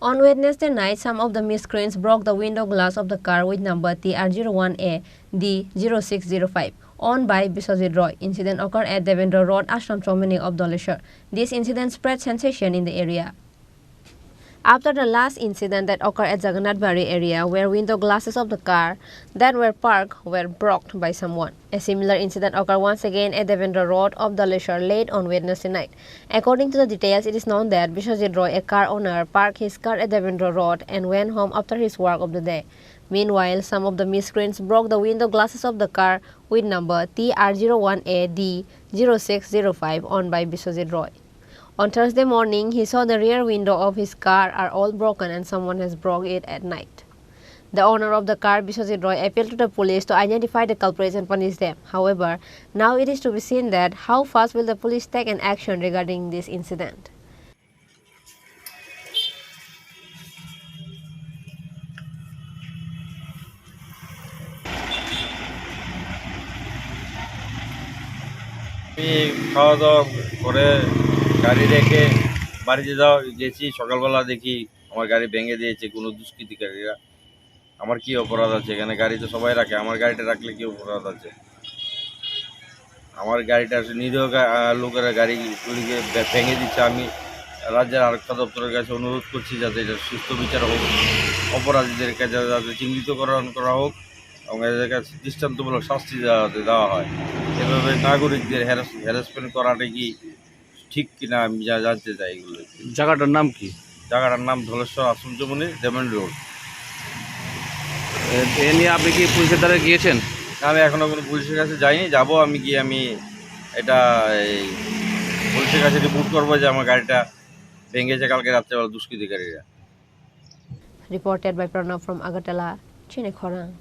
On Wednesday night, some of the miscreants broke the window glass of the car with number TR01A D0605 owned by Biswajit Roy. Incident occurred at Davendra Road, Ashram Chomini of Dhaleshwar. This incident spread sensation in the area after the last incident that occurred at Jagannath Bari area, where window glasses of the car that were parked were broken by someone. A similar incident occurred once again at Davendra Road of Dhaleshwar late on Wednesday night. According to the details, it is known that Biswajit Roy, a car owner, parked his car at Davendra Road and went home after his work of the day. Meanwhile, some of the miscreants broke the window glasses of the car with number TR01A D0605 owned by Biswajit Roy. On Thursday morning, he saw the rear window of his car are all broken and someone has broke it at night. The owner of the car, Biswajit Roy, appealed to the police to identify the culprits and punish them. However, now it is to be seen that how fast will the police take an action regarding this incident. আমি খাওয়া দাওয়া করে গাড়ি রেখে বাড়িতে গেছি। সকালবেলা দেখি আমার গাড়ি ভেঙে দিয়েছে কোনো দুষ্কৃতিকারীরা। আমার কি অপরাধ আছে এখানে? গাড়ি তো সবাই রাখে, আমার গাড়িটা রাখলে কি অপরাধ আছে? আমার গাড়িটা নিরীহ লোকেরা গাড়িগুলিকে ভেঙে দিচ্ছে। আমি রাজ্যের আরক্ষা দপ্তরের কাছে অনুরোধ করছি যাতে এটা সুস্থ বিচার হোক, অপরাধীদের কাছে যাতে চিহ্নিতকরণ করা হোক এবং এদের কাছে দৃষ্টান্তমূলক শাস্তি দেওয়া হয়। এভাবে নাগরিকদের হ্যারাসমেন্ট করাটা কি ঠিক কিনা আমি জানতে চাই। এগুলো জায়গাটার নাম কি? জায়গাটার নাম ধলেশ্বর আশ্রম চমনি, ডেভেন্দ্র রোড। এ নিয়ে আপনি কি পুলিশের দ্বারা গিয়েছেন? আমি এখনও কোনো পুলিশের কাছে যাইনি, যাব। আমি গিয়ে এটা এই পুলিশের কাছে রিপোর্ট করবো যে আমার গাড়িটা ভেঙেছে কালকে রাত্রেবেলা দুষ্কৃতিকারীরা। Reported by Pranav from Agartala, Chini, Khorang.